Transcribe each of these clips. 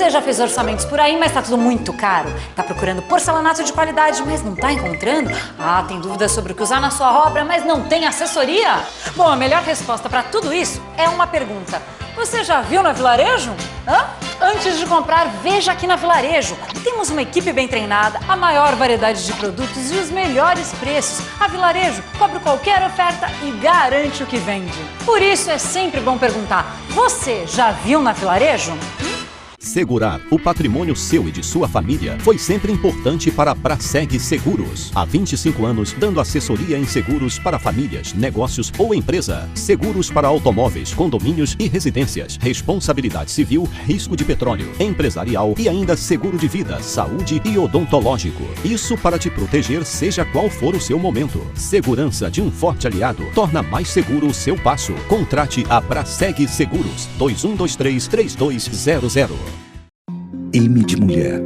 Você já fez orçamentos por aí, mas tá tudo muito caro? Tá procurando porcelanato de qualidade, mas não tá encontrando? Ah, tem dúvidas sobre o que usar na sua obra, mas não tem assessoria? Bom, a melhor resposta para tudo isso é uma pergunta. Você já viu na Vilarejo? Antes de comprar, veja aqui na Vilarejo. Temos uma equipe bem treinada, a maior variedade de produtos e os melhores preços. A Vilarejo cobre qualquer oferta e garante o que vende. Por isso é sempre bom perguntar, você já viu na Vilarejo? Segurar o patrimônio seu e de sua família foi sempre importante para a Braseg Seguros. Há 25 anos, dando assessoria em seguros para famílias, negócios ou empresa. Seguros para automóveis, condomínios e residências. Responsabilidade civil, risco de petróleo, empresarial e ainda seguro de vida, saúde e odontológico. Isso para te proteger, seja qual for o seu momento. Segurança de um forte aliado torna mais seguro o seu passo. Contrate a Braseg Seguros. 2123-3200. M de mulher.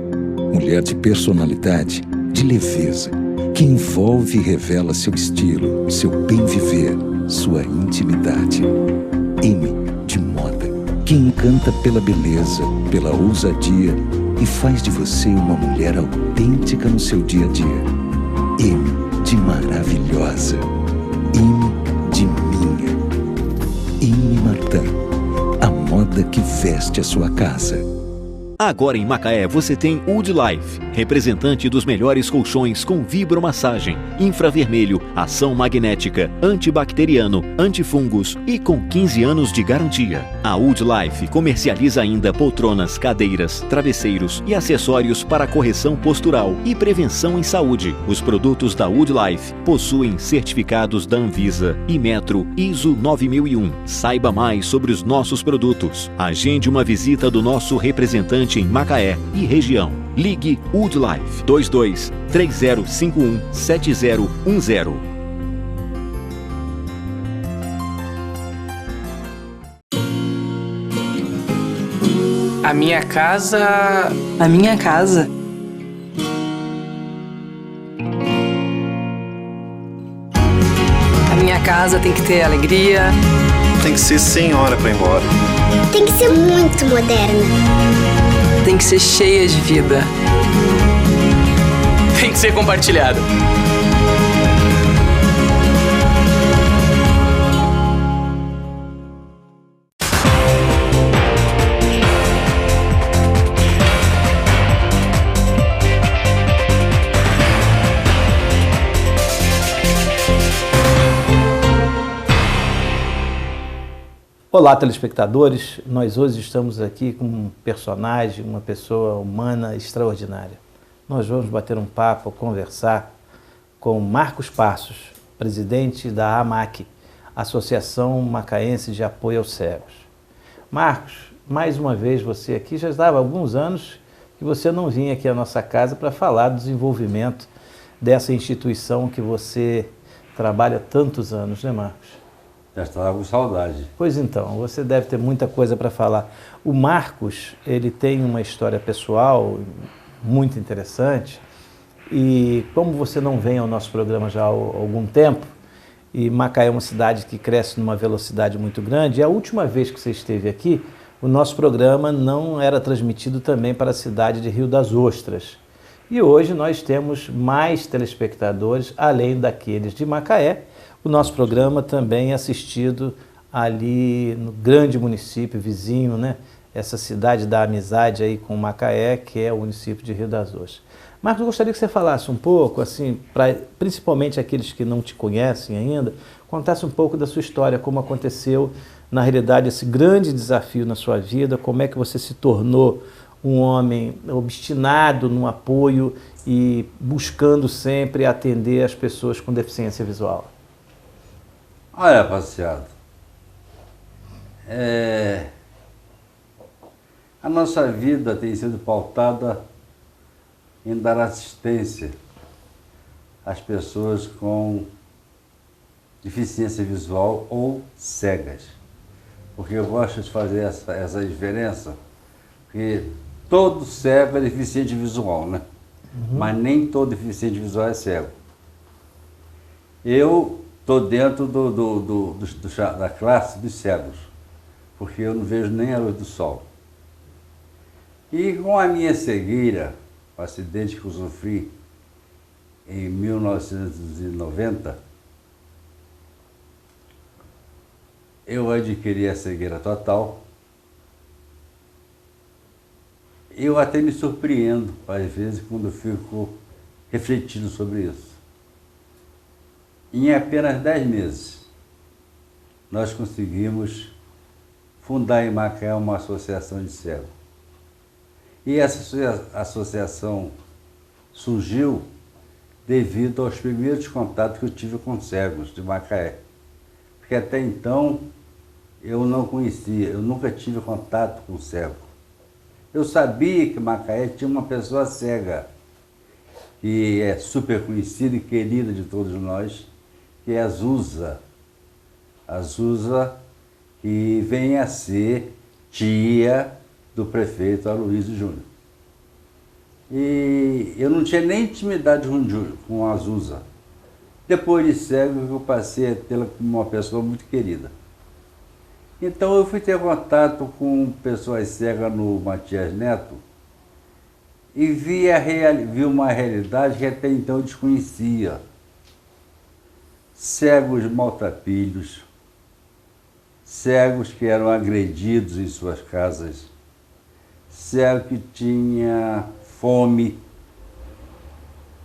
Mulher de personalidade, de leveza, que envolve e revela seu estilo, seu bem viver, sua intimidade. M de moda, que encanta pela beleza, pela ousadia e faz de você uma mulher autêntica no seu dia a dia. M de maravilhosa. M de minha. M Martin, a moda que veste a sua casa. Agora em Macaé você tem Wood Life, representante dos melhores colchões com vibromassagem, infravermelho, ação magnética, antibacteriano, antifungos e com 15 anos de garantia. A Wood Life comercializa ainda poltronas, cadeiras, travesseiros e acessórios para correção postural e prevenção em saúde. Os produtos da Wood Life possuem certificados da Anvisa, Inmetro, ISO 9001. Saiba mais sobre os nossos produtos. Agende uma visita do nosso representante em Macaé e região. Ligue Wood Life 22 3051 7010. A minha casa. A minha casa. A minha casa tem que ter alegria. Tem que ser sem hora pra ir embora. Tem que ser muito moderna. Tem que ser cheia de vida. Tem que ser compartilhada. Olá, telespectadores. Nós hoje estamos aqui com um personagem, uma pessoa humana extraordinária. Nós vamos bater um papo, conversar com Marcos Passos, presidente da AMAC, Associação Macaense de Apoio aos Cegos. Marcos, mais uma vez você aqui, já estava há alguns anos que você não vinha aqui à nossa casa para falar do desenvolvimento dessa instituição que você trabalha há tantos anos, né, Marcos? Já estava com saudade. Pois então, você deve ter muita coisa para falar. O Marcos, ele tem uma história pessoal muito interessante e como você não vem ao nosso programa já há algum tempo, e Macaé é uma cidade que cresce numa velocidade muito grande, e a última vez que você esteve aqui, o nosso programa não era transmitido também para a cidade de Rio das Ostras. E hoje nós temos mais telespectadores, além daqueles de Macaé. O nosso programa também é assistido ali no grande município vizinho, né? Essa cidade da amizade aí com Macaé, que é o município de Rio das Ostras. Marcos, eu gostaria que você falasse um pouco, assim, principalmente aqueles que não te conhecem ainda, contasse um pouco da sua história, como aconteceu, na realidade, esse grande desafio na sua vida, como é que você se tornou um homem obstinado no apoio e buscando sempre atender as pessoas com deficiência visual. Olha, rapaziada, a nossa vida tem sido pautada em dar assistência às pessoas com deficiência visual ou cegas. Porque eu gosto de fazer essa diferença, porque todo cego é deficiente visual, né? Mas nem todo deficiente visual é cego. Eu estou dentro da classe dos cegos, porque eu não vejo nem a luz do sol. E com a minha cegueira, o acidente que eu sofri em 1990, eu adquiri a cegueira total. Eu até me surpreendo, às vezes, quando eu fico refletindo sobre isso. Em apenas 10 meses, nós conseguimos fundar em Macaé uma associação de cegos. E essa associação surgiu devido aos primeiros contatos que eu tive com cegos de Macaé. Porque até então eu não conhecia, eu nunca tive contato com cego. Eu sabia que Macaé tinha uma pessoa cega, que é super conhecida e querida de todos nós, que é a Zusa. A Zusa, que vem a ser tia do prefeito Aloysio Júnior. E eu não tinha nem intimidade com a Zusa. Depois de cego, eu passei a tê-la como uma pessoa muito querida. Então eu fui ter contato com pessoas cegas no Matias Neto e vi uma realidade que até então eu desconhecia. Cegos maltrapilhos, cegos que eram agredidos em suas casas, cegos que tinham fome,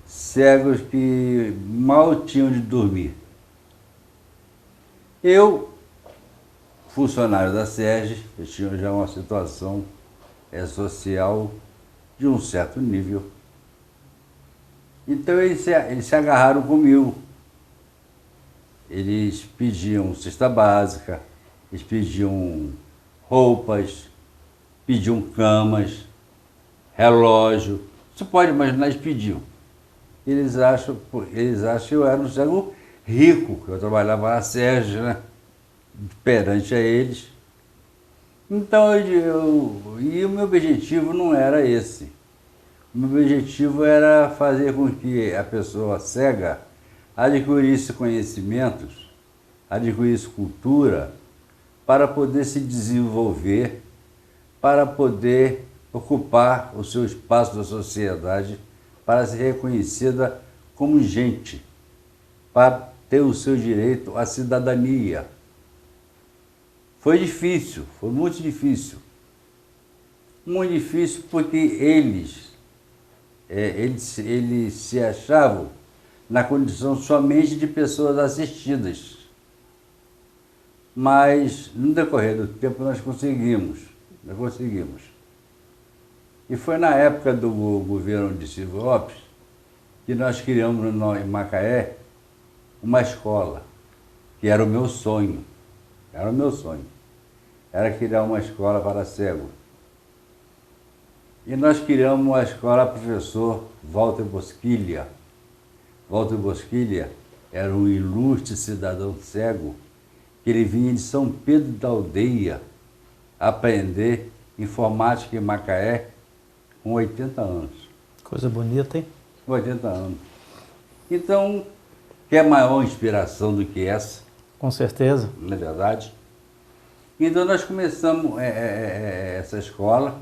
cegos que mal tinham de dormir. Eu, funcionário da SERJ, eu tinha já uma situação social de um certo nível. Então eles se agarraram comigo. Eles pediam cesta básica, eles pediam roupas, pediam camas, relógio. Você pode imaginar, eles pediam. Eles acham que eu era um cego rico, que eu trabalhava na SERJ, né? Perante a eles. Então, e o meu objetivo não era esse. O meu objetivo era fazer com que a pessoa cega adquirisse conhecimentos, adquirisse cultura, para poder se desenvolver, para poder ocupar o seu espaço na sociedade, para ser reconhecida como gente, para ter o seu direito à cidadania. Foi difícil, foi muito difícil. Muito difícil porque eles se achavam na condição somente de pessoas assistidas. Mas, no decorrer do tempo, nós conseguimos. E foi na época do governo de Silvio Lopes que nós criamos em Macaé uma escola, que era o meu sonho. Era criar uma escola para cegos. E nós criamos uma escola professor Walter Bosquilha. Walter Bosquilha era um ilustre cidadão cego, que ele vinha de São Pedro da Aldeia aprender informática em Macaé com 80 anos. Coisa bonita, hein? 80 anos. Então, quer maior inspiração do que essa? Com certeza. Não é verdade? Então nós começamos essa escola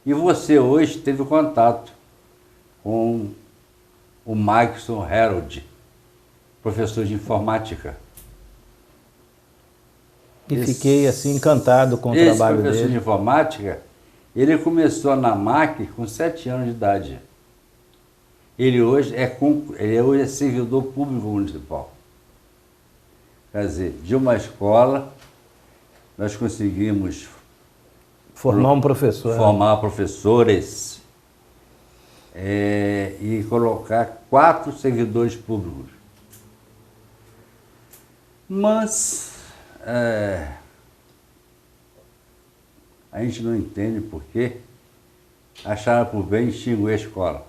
e você hoje teve contato com o Maxson Harold, professor de informática. E fiquei assim encantado com o trabalho dele. Esse professor de informática, ele começou na MAC com 7 anos de idade. Ele hoje é servidor público municipal. Quer dizer, de uma escola, nós conseguimos formar um professor. Formar professores e colocar 4 servidores públicos. Mas a gente não entende por que acharam por bem extinguir a escola.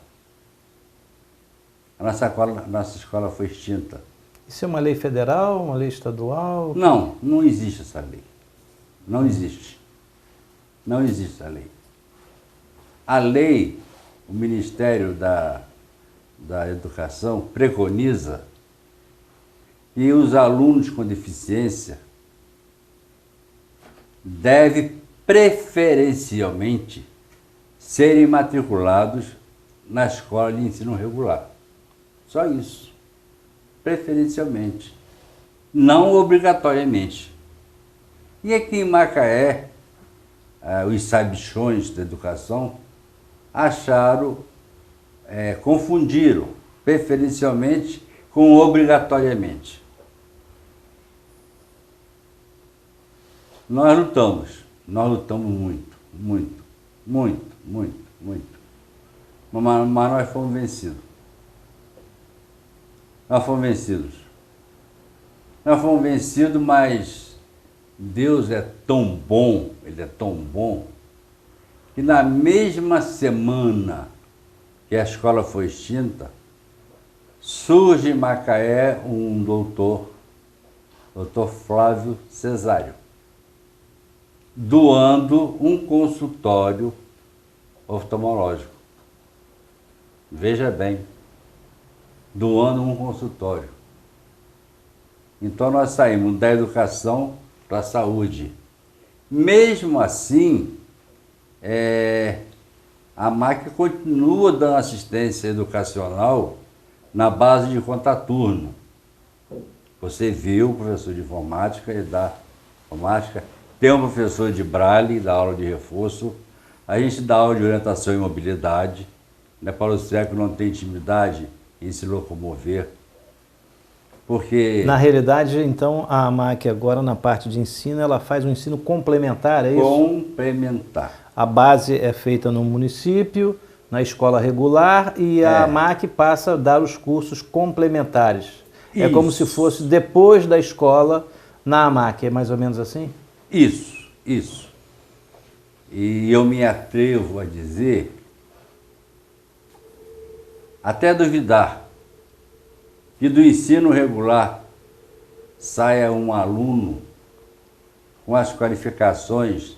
A nossa escola foi extinta. Isso é uma lei federal, uma lei estadual? Não, não existe essa lei. Não existe. Não existe a lei. A lei, o Ministério da Educação preconiza que os alunos com deficiência devem preferencialmente serem matriculados na escola de ensino regular. Só isso. Preferencialmente. Não obrigatoriamente. E aqui em Macaé, os sabichões da educação acharam, confundiram preferencialmente com obrigatoriamente. Nós lutamos muito, muito, muito, muito, muito. Mas nós fomos vencidos. Nós fomos vencidos, mas Deus é tão bom, Ele é tão bom, que na mesma semana que a escola foi extinta, surge em Macaé um doutor Flávio Cesário, doando um consultório oftalmológico. Veja bem, doando um consultório. Então nós saímos da educação para a saúde. Mesmo assim, a MAC continua dando assistência educacional na base de contraturno. Você viu o professor de informática e da informática, tem um professor de braille, da aula de reforço, a gente dá aula de orientação e mobilidade, né, para o cego que não tem intimidade em se locomover. Porque... Na realidade, então, a AMAC agora, na parte de ensino, ela faz um ensino complementar, é isso? Complementar. A base é feita no município, na escola regular, e a AMAC passa a dar os cursos complementares. Isso. É como se fosse depois da escola na AMAC, é mais ou menos assim? Isso. E eu me atrevo a dizer, até duvidar, que do ensino regular saia um aluno com as qualificações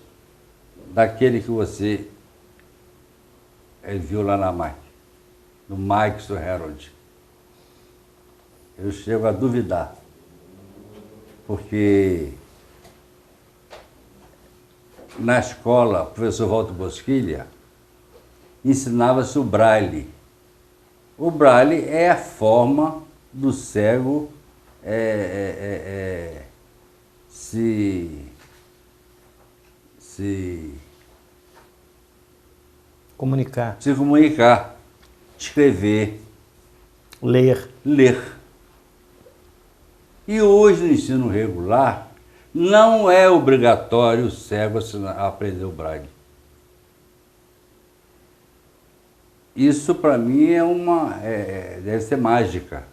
daquele que você viu lá na MAC, no Mike's Herald. Eu chego a duvidar, porque na escola, o professor Walter Bosquilha ensinava-se o braille. O braille é a forma do cego se comunicar, escrever, ler. E hoje no ensino regular não é obrigatório o cego aprender o braille. Isso para mim deve ser mágica.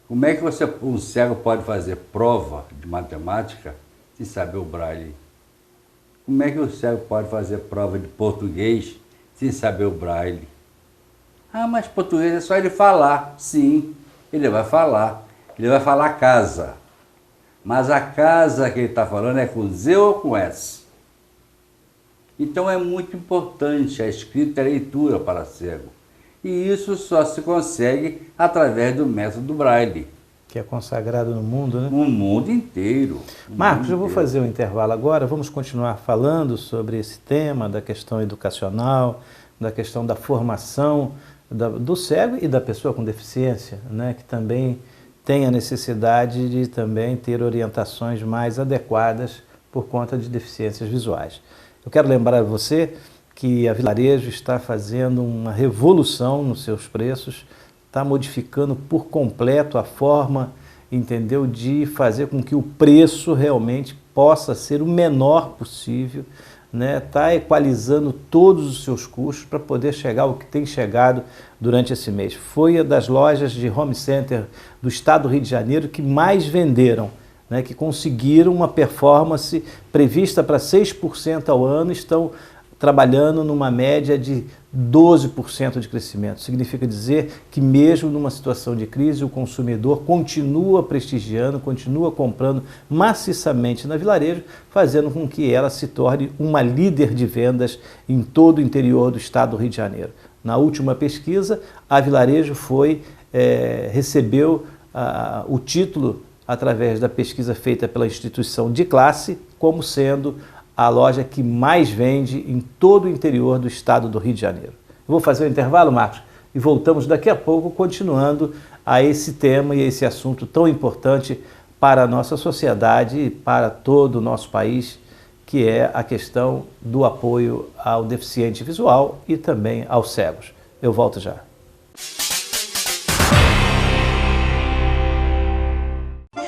Como é que um cego pode fazer prova de matemática sem saber o braille? Como é que o cego pode fazer prova de português sem saber o braille? Ah, mas português é só ele falar. Sim, ele vai falar. Ele vai falar casa. Mas a casa que ele está falando é com Z ou com S? Então é muito importante a escrita e a leitura para cego. E isso só se consegue através do método Braille. Que é consagrado no mundo, né? No mundo inteiro. Marcos, eu vou fazer um intervalo agora, vamos continuar falando sobre esse tema da questão educacional, da questão da formação do cego e da pessoa com deficiência, né? Que também tem a necessidade de também ter orientações mais adequadas por conta de deficiências visuais. Eu quero lembrar a você que a Vilarejo está fazendo uma revolução nos seus preços, está modificando por completo a forma, entendeu, de fazer com que o preço realmente possa ser o menor possível, né? Está equalizando todos os seus custos para poder chegar ao que tem chegado durante esse mês. Foi a das lojas de home center do estado do Rio de Janeiro que mais venderam, né, que conseguiram uma performance prevista para 6% ao ano, estão trabalhando numa média de 12% de crescimento. Significa dizer que mesmo numa situação de crise, o consumidor continua prestigiando, continua comprando maciçamente na Vilarejo, fazendo com que ela se torne uma líder de vendas em todo o interior do estado do Rio de Janeiro. Na última pesquisa, a Vilarejo recebeu o título através da pesquisa feita pela instituição de classe, como sendo a loja que mais vende em todo o interior do estado do Rio de Janeiro. Vou fazer um intervalo, Marcos, e voltamos daqui a pouco, continuando a esse tema e esse assunto tão importante para a nossa sociedade e para todo o nosso país, que é a questão do apoio ao deficiente visual e também aos cegos. Eu volto já.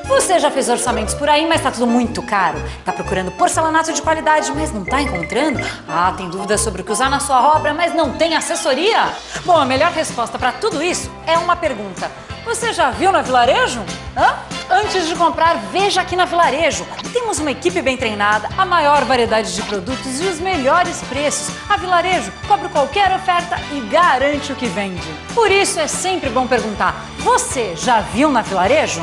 Você já fez orçamentos por aí, mas tá tudo muito caro? Tá procurando porcelanato de qualidade, mas não tá encontrando? Ah, tem dúvidas sobre o que usar na sua obra, mas não tem assessoria? Bom, a melhor resposta para tudo isso é uma pergunta. Você já viu na Vilarejo? Antes de comprar, veja aqui na Vilarejo. Temos uma equipe bem treinada, a maior variedade de produtos e os melhores preços. A Vilarejo cobre qualquer oferta e garante o que vende. Por isso é sempre bom perguntar, você já viu na Vilarejo?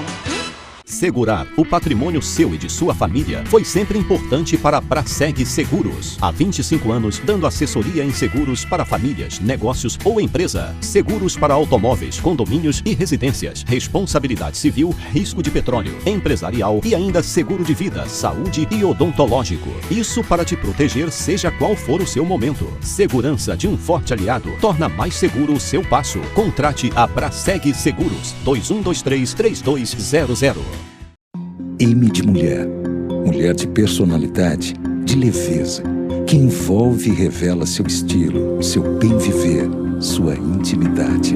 Segurar o patrimônio seu e de sua família foi sempre importante para a Braseg Seguros. Há 25 anos, dando assessoria em seguros para famílias, negócios ou empresa. Seguros para automóveis, condomínios e residências. Responsabilidade civil, risco de petróleo, empresarial e ainda seguro de vida, saúde e odontológico. Isso para te proteger, seja qual for o seu momento. Segurança de um forte aliado torna mais seguro o seu passo. Contrate a Braseg Seguros. 2123-3200. M de mulher. Mulher de personalidade, de leveza, que envolve e revela seu estilo, seu bem viver, sua intimidade.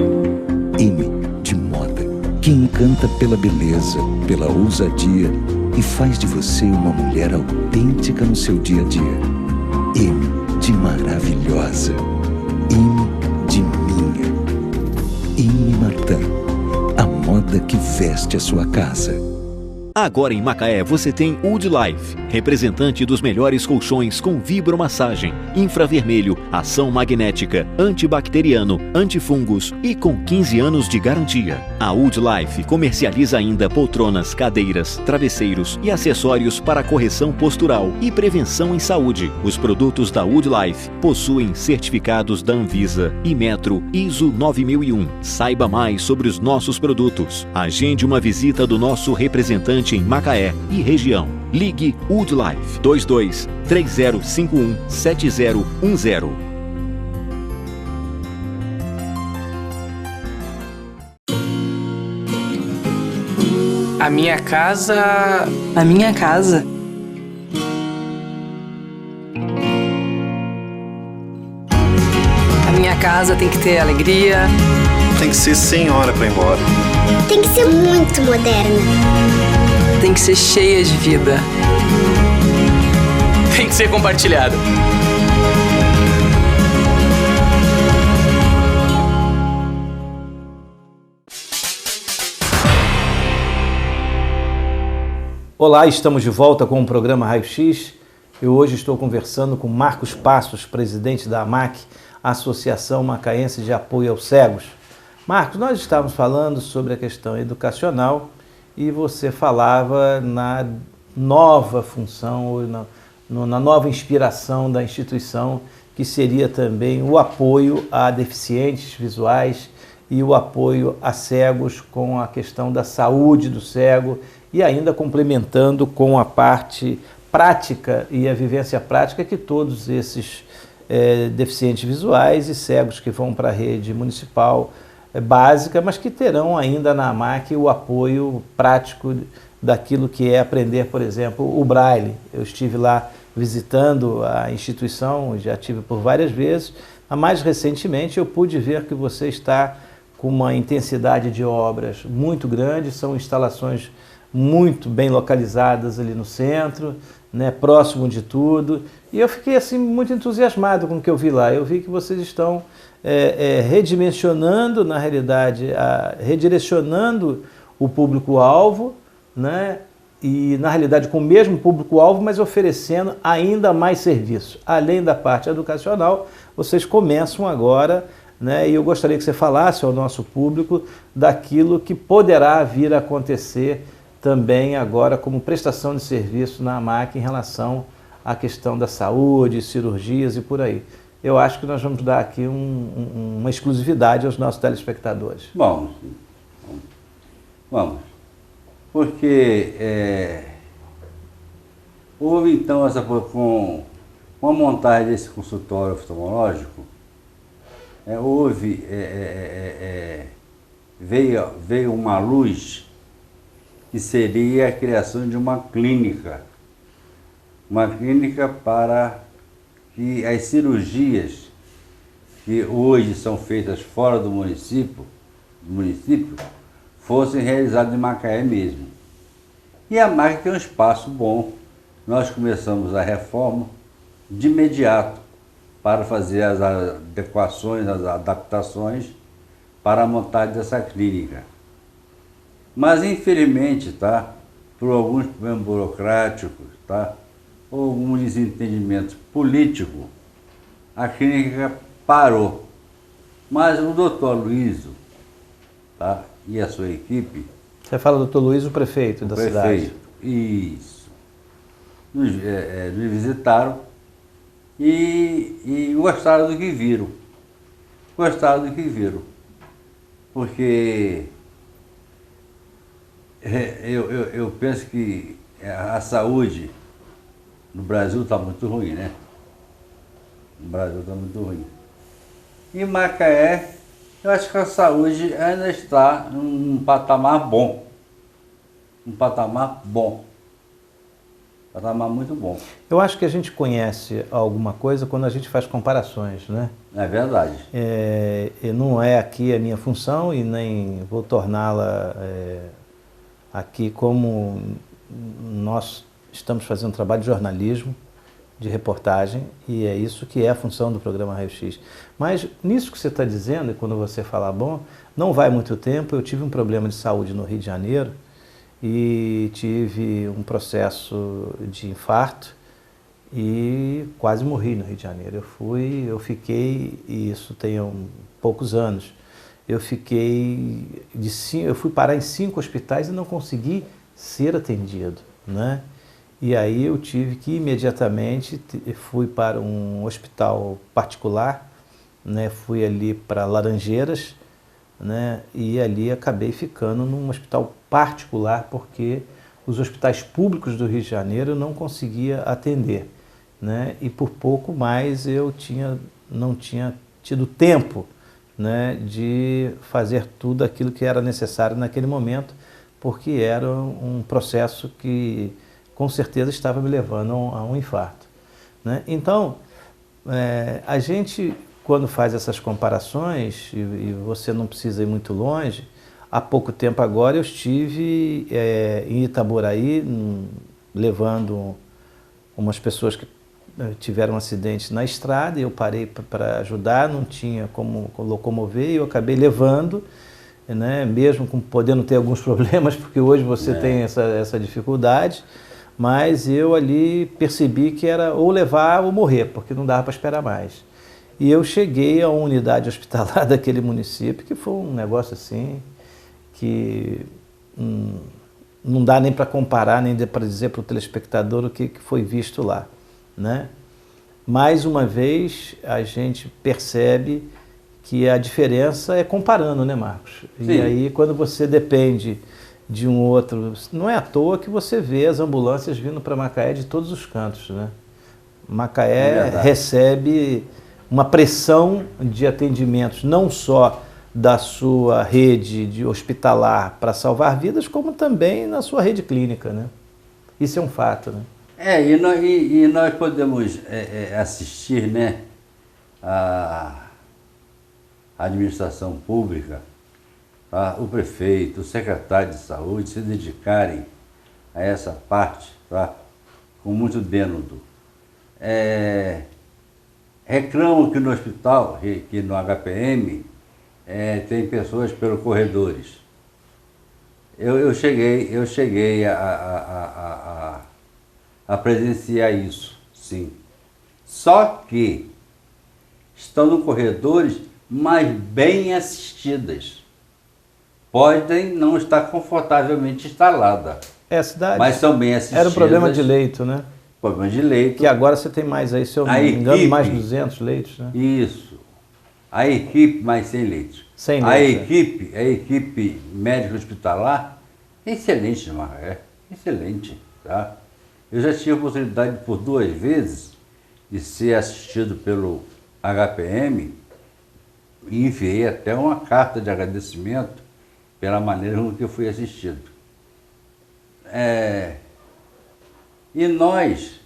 M de moda, que encanta pela beleza, pela ousadia e faz de você uma mulher autêntica no seu dia a dia. M de maravilhosa. M de minha. M Martin, a moda que veste a sua casa. Agora em Macaé você tem Wood Life, representante dos melhores colchões com vibromassagem, infravermelho, ação magnética, antibacteriano, antifungos e com 15 anos de garantia. A Wood Life comercializa ainda poltronas, cadeiras, travesseiros e acessórios para correção postural e prevenção em saúde. Os produtos da Wood Life possuem certificados da Anvisa, Inmetro, ISO 9001. Saiba mais sobre os nossos produtos. Agende uma visita do nosso representante em Macaé e região. Ligue Wood Life 22 3051 7010. A minha casa... A minha casa. A minha casa tem que ter alegria. Tem que ser sem hora para ir embora. Tem que ser muito moderna. Tem que ser cheia de vida. Tem que ser compartilhado. Olá, estamos de volta com o programa Raio X. Eu hoje estou conversando com Marcos Passos, presidente da AMAC, Associação Macaense de Apoio aos Cegos. Marcos, nós estávamos falando sobre a questão educacional e você falava na nova função, ou na nova inspiração da instituição, que seria também o apoio a deficientes visuais e o apoio a cegos com a questão da saúde do cego e ainda complementando com a parte prática e a vivência prática que todos esses deficientes visuais e cegos que vão para a rede municipal básica, mas que terão ainda na AMAC o apoio prático daquilo que é aprender, por exemplo, o Braille. Eu estive lá visitando a instituição, já tive por várias vezes, mas mais recentemente eu pude ver que você está com uma intensidade de obras muito grande, são instalações muito bem localizadas ali no centro, né, próximo de tudo, e eu fiquei assim muito entusiasmado com o que eu vi lá. Eu vi que vocês estão redimensionando, na realidade, redirecionando o público-alvo, né, e na realidade com o mesmo público-alvo, mas oferecendo ainda mais serviço. Além da parte educacional, vocês começam agora, né, e eu gostaria que você falasse ao nosso público daquilo que poderá vir a acontecer também agora como prestação de serviço na AMAC em relação à questão da saúde, cirurgias e por aí. Eu acho que nós vamos dar aqui uma exclusividade aos nossos telespectadores. Vamos. Porque Houve então, com a montagem desse consultório oftalmológico, veio uma luz que seria a criação de uma clínica para que as cirurgias que hoje são feitas fora do município fossem realizadas em Macaé mesmo. E a Macaé tem um espaço bom. Nós começamos a reforma de imediato para fazer as adequações, as adaptações para a montagem dessa clínica. Mas, infelizmente, tá, por alguns problemas burocráticos, tá, ou algum desentendimento político, a clínica parou. Mas o doutor Luísio, tá, e a sua equipe... Você fala do doutor Luísio, o prefeito da cidade. Isso. Nos visitaram e gostaram do que viram. Porque eu penso que a saúde no Brasil está muito ruim, né? E Macaé, eu acho que a saúde ainda está num patamar bom. Patamar muito bom. Eu acho que a gente conhece alguma coisa quando a gente faz comparações, né? É verdade. Não é aqui a minha função e nem vou torná-la aqui como nós estamos fazendo um trabalho de jornalismo, de reportagem, e é isso que é a função do programa Raio X. Mas nisso que você está dizendo, e quando você fala bom, não vai muito tempo, eu tive um problema de saúde no Rio de Janeiro, e tive um processo de infarto e quase morri no Rio de Janeiro. Eu fiquei, e isso tem poucos anos, eu fui parar em 5 hospitais e não consegui ser atendido, né? E aí eu tive que imediatamente, fui para um hospital particular, né? Fui ali para Laranjeiras, né? E ali acabei ficando num hospital particular porque os hospitais públicos do Rio de Janeiro eu não conseguia atender, né? E por pouco mais eu não tinha tido tempo, né, de fazer tudo aquilo que era necessário naquele momento, porque era um processo que com certeza estava me levando a um infarto, né? Então, a gente, quando faz essas comparações, e você não precisa ir muito longe, há pouco tempo agora eu estive em Itaboraí, levando umas pessoas que tiveram um acidente na estrada, e eu parei para ajudar, não tinha como locomover, e eu acabei levando, né, mesmo podendo ter alguns problemas, porque hoje você tem essa dificuldade, mas eu ali percebi que era ou levar ou morrer, porque não dava para esperar mais. E eu cheguei a uma unidade hospitalar daquele município, que foi um negócio assim, que não dá nem para comparar, nem para dizer para o telespectador o que foi visto lá, né? Mais uma vez, a gente percebe que a diferença é comparando, né, Marcos? Sim. E aí, quando você depende de um outro, não é à toa que você vê as ambulâncias vindo para Macaé de todos os cantos, né? Macaé recebe uma pressão de atendimentos, não só da sua rede de hospitalar para salvar vidas, como também na sua rede clínica, né? Isso é um fato, né? E nós podemos assistir, né, a administração pública, tá, o prefeito, o secretário de saúde se dedicarem a essa parte, tá, com muito dênudo. Reclamam que no hospital, que no HPM, tem pessoas pelos corredores. Eu cheguei a presenciar isso, sim. Só que estão nos corredores, mas bem assistidas. Podem não estar confortavelmente instaladas, mas são bem assistidas. Era um problema de leito, né? Problema de leito. Que agora você tem mais aí, se eu não me engano, mais de 200 leitos, né? Isso. A equipe, mas sem leitos. Sem leitos. A equipe médica hospitalar, excelente, Macaé, excelente, tá? Eu já tive a oportunidade por 2 vezes de ser assistido pelo HPM e enviei até uma carta de agradecimento pela maneira com que eu fui assistido. E nós,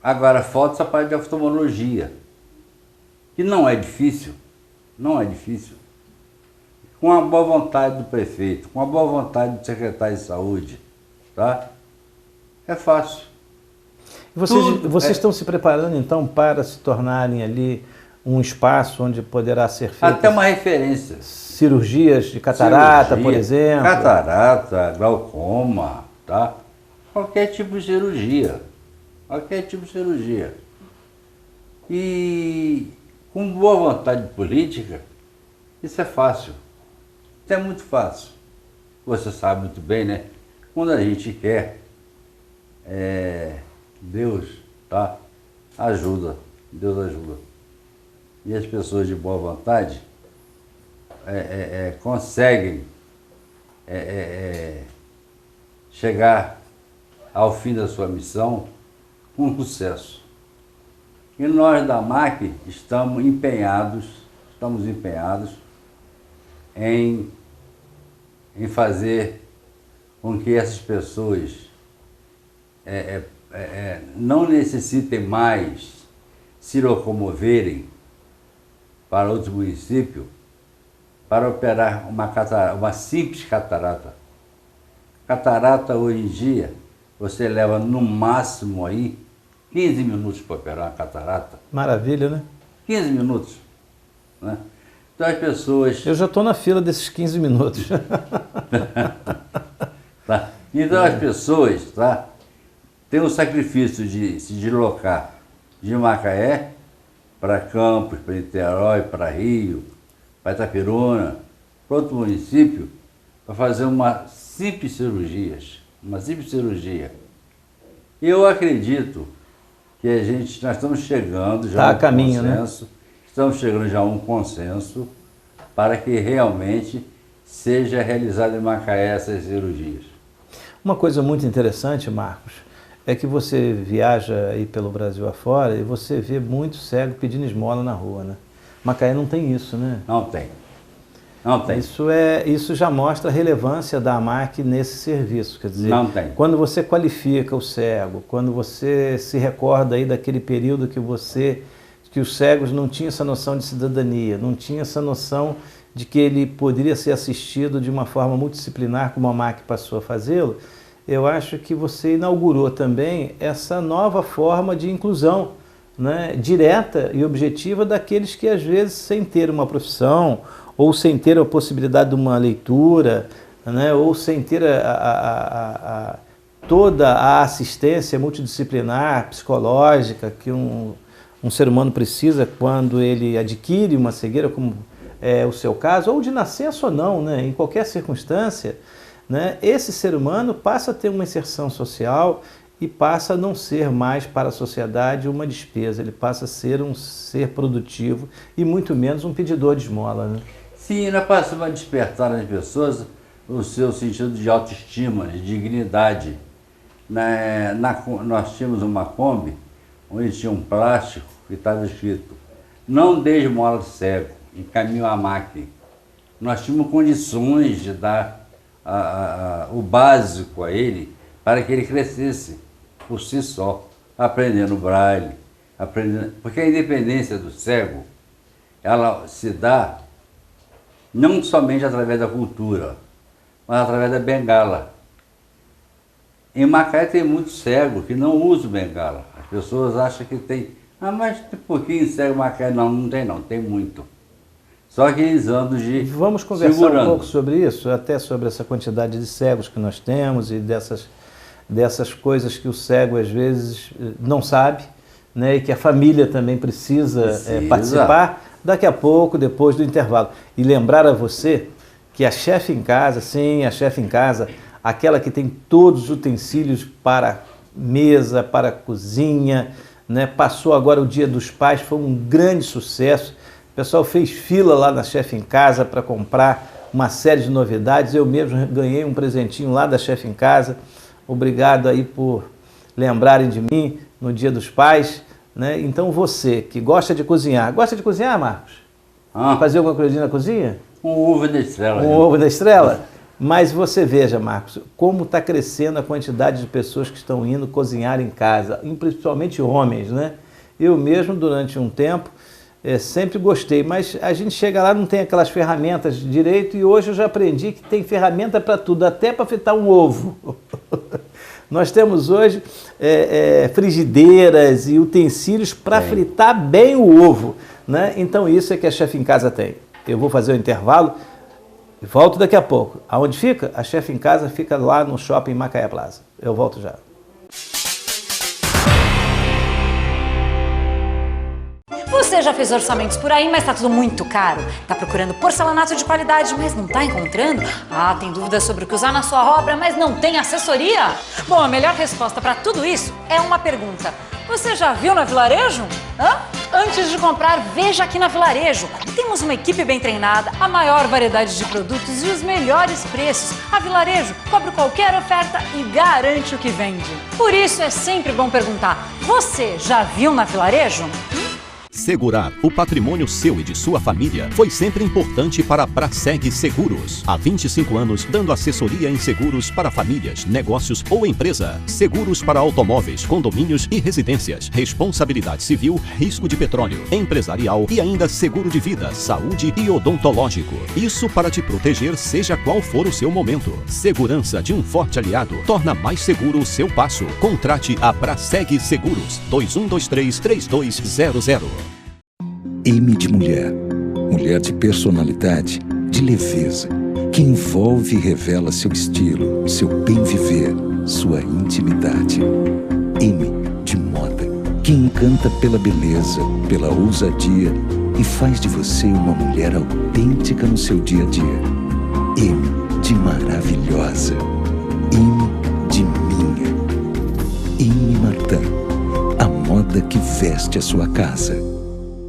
agora falta essa parte de oftalmologia, que não é difícil, com a boa vontade do prefeito, com a boa vontade do secretário de saúde, tá? É fácil. Vocês estão se preparando então para se tornarem ali um espaço onde poderá ser feito até uma referência. Cirurgias de catarata, por exemplo? Catarata, glaucoma, tá? Qualquer tipo de cirurgia. E com boa vontade política, isso é fácil. Isso é muito fácil. Você sabe muito bem, né? Quando a gente quer, Deus, tá? Ajuda. Deus ajuda. E as pessoas de boa vontade conseguem chegar ao fim da sua missão com sucesso. E nós da MAC estamos empenhados em fazer com que essas pessoas não necessitem mais se locomoverem para outro município para operar uma simples catarata. Catarata hoje em dia, você leva no máximo aí 15 minutos para operar uma catarata. Maravilha, né? 15 minutos. Né? Então as pessoas... Eu já estou na fila desses 15 minutos. Tá? Então as pessoas, tá, têm o sacrifício de se deslocar de Macaé para Campos, para Niterói, para Rio, para Itaperuna, para outro município, para fazer uma simples cirurgia. Eu acredito que nós estamos chegando já a um consenso, né? Estamos chegando já a um consenso para que realmente seja realizada em Macaé essas cirurgias. Uma coisa muito interessante, Marcos, é que você viaja aí pelo Brasil afora e você vê muito cego pedindo esmola na rua, né? Macaé não tem isso, né? Não tem. Isso já mostra a relevância da AMAC nesse serviço. Quer dizer, não tem. Quando você qualifica o cego, quando você se recorda aí daquele período que os cegos não tinham essa noção de cidadania, não tinham essa noção de que ele poderia ser assistido de uma forma multidisciplinar, como a AMAC passou a fazê-lo, eu acho que você inaugurou também essa nova forma de inclusão, né, direta e objetiva daqueles que, às vezes, sem ter uma profissão, ou sem ter a possibilidade de uma leitura, né, ou sem ter toda a assistência multidisciplinar, psicológica, que um ser humano precisa quando ele adquire uma cegueira, como é o seu caso, ou de nascença ou não, né, em qualquer circunstância, né, esse ser humano passa a ter uma inserção social e passa a não ser mais para a sociedade uma despesa, ele passa a ser um ser produtivo e muito menos um pedidor de esmola, né? Sim, nós passamos a despertar nas pessoas o seu sentido de autoestima, de dignidade. Nós tínhamos uma Kombi, onde tinha um plástico que estava escrito: não dê esmola de cego, encaminhe a máquina. Nós tínhamos condições de dar o básico a ele para que ele crescesse por si só, aprendendo braille, porque a independência do cego, ela se dá não somente através da cultura, mas através da bengala. Em Macaé tem muitos cegos que não usam bengala. As pessoas acham que tem, mas tem pouquinho cego em Macaé. Não tem não, tem muito. Só que eles andam de Vamos conversar um pouco sobre isso, até sobre essa quantidade de cegos que nós temos e dessas coisas que o cego às vezes não sabe, né, e que a família também precisa. Participar. Daqui a pouco, depois do intervalo. E lembrar a você que a chefe em casa, sim, a chefe em casa, aquela que tem todos os utensílios para mesa, para cozinha, né? Passou agora o Dia dos Pais, foi um grande sucesso. O pessoal fez fila lá na chefe em casa para comprar uma série de novidades. Eu mesmo ganhei um presentinho lá da chefe em casa. Obrigado aí por lembrarem de mim no Dia dos Pais, né? Então você que gosta de cozinhar Marcos? Fazer alguma coisinha na cozinha? Um ovo da estrela. Um ovo da estrela? Mas você veja, Marcos, como está crescendo a quantidade de pessoas que estão indo cozinhar em casa, principalmente homens, né? Eu mesmo, durante um tempo, sempre gostei, mas a gente chega lá, não tem aquelas ferramentas direito, e hoje eu já aprendi que tem ferramenta para tudo, até para fritar um ovo. Nós temos hoje frigideiras e utensílios para fritar bem o ovo, né? Então isso é que a Chefe em Casa tem. Eu vou fazer o intervalo e volto daqui a pouco. Aonde fica? A Chefe em Casa fica lá no Shopping Macaé Plaza. Eu volto já. Você já fez orçamentos por aí, mas tá tudo muito caro? Tá procurando porcelanato de qualidade, mas não tá encontrando? Ah, tem dúvidas sobre o que usar na sua obra, mas não tem assessoria? Bom, a melhor resposta para tudo isso é uma pergunta. Você já viu na Vilarejo? Antes de comprar, veja aqui na Vilarejo. Temos uma equipe bem treinada, a maior variedade de produtos e os melhores preços. A Vilarejo cobre qualquer oferta e garante o que vende. Por isso é sempre bom perguntar, você já viu na Vilarejo? Segurar o patrimônio seu e de sua família foi sempre importante para a Braseg Seguros. Há 25 anos, dando assessoria em seguros para famílias, negócios ou empresa. Seguros para automóveis, condomínios e residências. Responsabilidade civil, risco de petróleo, empresarial e ainda seguro de vida, saúde e odontológico. Isso para te proteger, seja qual for o seu momento. Segurança de um forte aliado torna mais seguro o seu passo. Contrate a Braseg Seguros. 2123-3200. M de mulher. Mulher de personalidade, de leveza, que envolve e revela seu estilo, seu bem viver, sua intimidade. M de moda, que encanta pela beleza, pela ousadia e faz de você uma mulher autêntica no seu dia a dia. M de maravilhosa. M de minha. M Martin, a moda que veste a sua casa.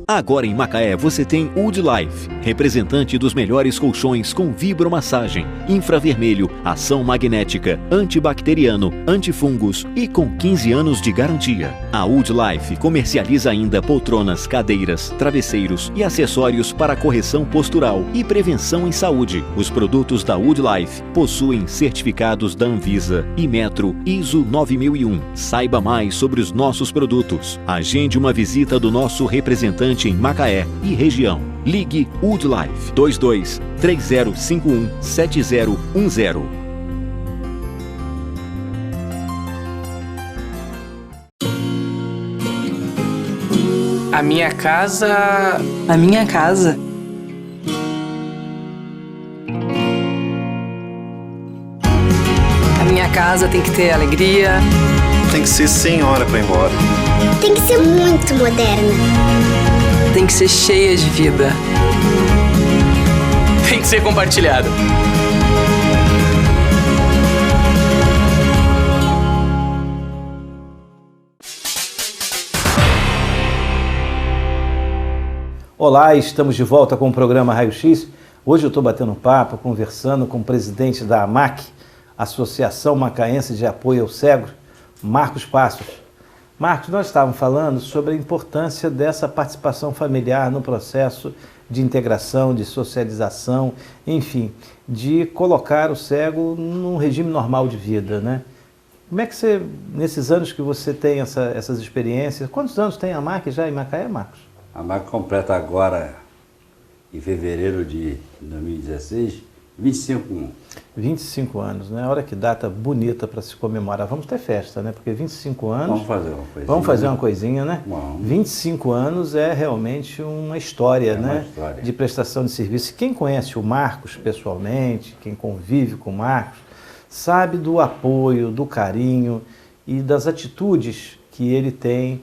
Agora em Macaé você tem Wood Life, representante dos melhores colchões com vibromassagem, infravermelho, ação magnética, antibacteriano, antifungos e com 15 anos de garantia. A Wood Life comercializa ainda poltronas, cadeiras, travesseiros e acessórios para correção postural e prevenção em saúde. Os produtos da Wood Life possuem certificados da Anvisa, Inmetro, ISO 9001. Saiba mais sobre os nossos produtos. Agende uma visita do nosso representante em Macaé e região. Ligue Wood Life 22 3051 7010. A minha casa... A minha casa. A minha casa tem que ter alegria. Tem que ser sem hora para ir embora. Tem que ser muito moderna. Tem que ser cheia de vida. Tem que ser compartilhado. Olá, estamos de volta com o programa Raio X. Hoje eu estou batendo papo, conversando com o presidente da AMAC, Associação Macaense de Apoio ao Cego, Marcos Passos. Marcos, nós estávamos falando sobre a importância dessa participação familiar no processo de integração, de socialização, enfim, de colocar o cego num regime normal de vida, né? Como é que você, nesses anos que você tem essas experiências, quantos anos tem a AMAC já em Macaé, Marcos? A AMAC completa agora, em fevereiro de 2016, 25 anos, né? Olha que data bonita para se comemorar. Vamos ter festa, né? Porque 25 anos... Vamos fazer uma coisinha. Vamos fazer uma coisinha, né? Vamos. 25 anos é realmente uma história, né? Uma história. De prestação de serviço. Quem conhece o Marcos pessoalmente, quem convive com o Marcos, sabe do apoio, do carinho e das atitudes que ele tem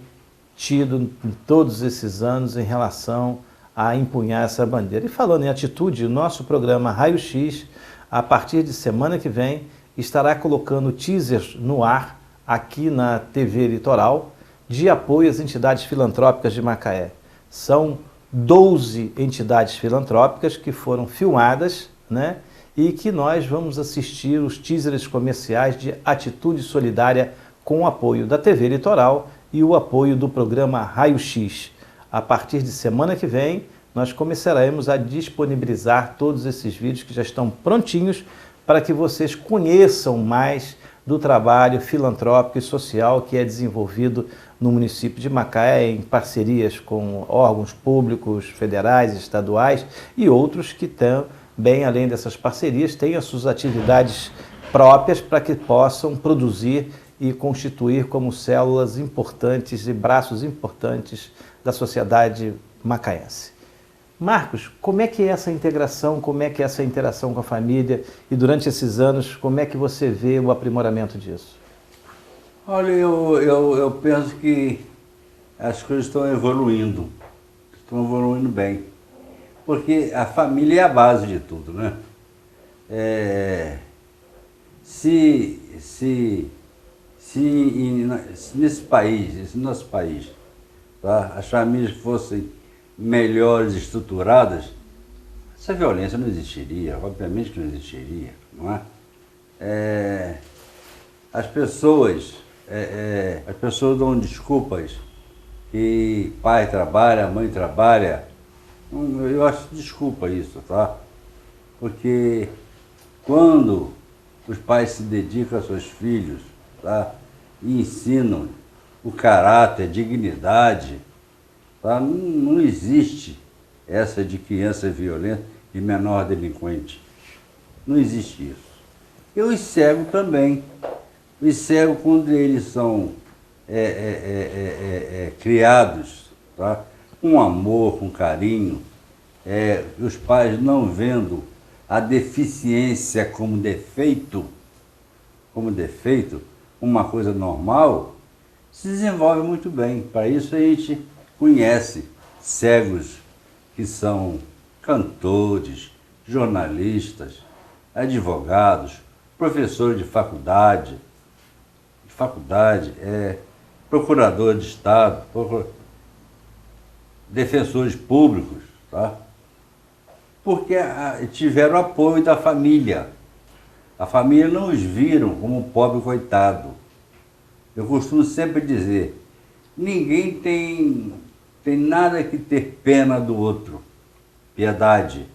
tido em todos esses anos em relação a empunhar essa bandeira. E falando em atitude, o nosso programa Raio X, a partir de semana que vem, estará colocando teasers no ar, aqui na TV Litoral, de apoio às entidades filantrópicas de Macaé. São 12 entidades filantrópicas que foram filmadas, né? E que nós vamos assistir os teasers comerciais de Atitude Solidária com o apoio da TV Litoral e o apoio do programa Raio X. A partir de semana que vem, nós começaremos a disponibilizar todos esses vídeos que já estão prontinhos para que vocês conheçam mais do trabalho filantrópico e social que é desenvolvido no município de Macaé em parcerias com órgãos públicos, federais, estaduais e outros que também, além dessas parcerias, têm as suas atividades próprias para que possam produzir e constituir como células importantes e braços importantes da sociedade macaense. Marcos, como é que é essa integração, como é que é essa interação com a família e durante esses anos, como é que você vê o aprimoramento disso? Olha, eu penso que as coisas estão evoluindo bem, porque a família é a base de tudo, né? Se nesse nosso país, tá, as famílias fossem melhores estruturadas, essa violência não existiria, obviamente que não existiria, não é? As pessoas dão desculpas que pai trabalha, mãe trabalha, eu acho desculpa isso, tá? Porque quando os pais se dedicam a seus filhos, tá, e ensinam o caráter, a dignidade, tá? Não existe essa de criança violenta e menor delinquente. Não existe isso. E os cegos também. Os cegos, quando eles são criados, tá? Com amor, com carinho, os pais não vendo a deficiência como defeito, uma coisa normal, se desenvolve muito bem. Para isso a gente conhece cegos que são cantores, jornalistas, advogados, professores de faculdade, procurador de Estado, defensores públicos, tá? Porque tiveram apoio da família. A família não os viram como pobre coitado. Eu costumo sempre dizer, ninguém tem nada que ter pena do outro, piedade.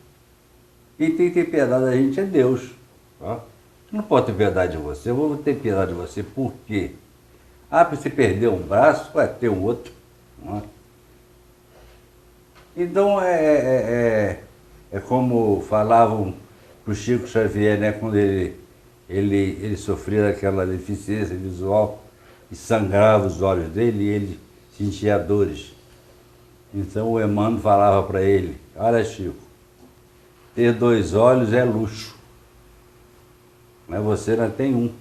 Quem tem que ter piedade da gente é Deus. Tá? Não pode ter piedade de você, eu vou ter piedade de você, por quê? Para você perder um braço, vai ter um outro. Não é? Então, é como falavam para o Chico Xavier, né, quando ele sofria daquela deficiência visual e sangrava os olhos dele e ele sentia dores. Então o Emmanuel falava para ele, olha Chico, ter 2 olhos é luxo, mas você não tem um.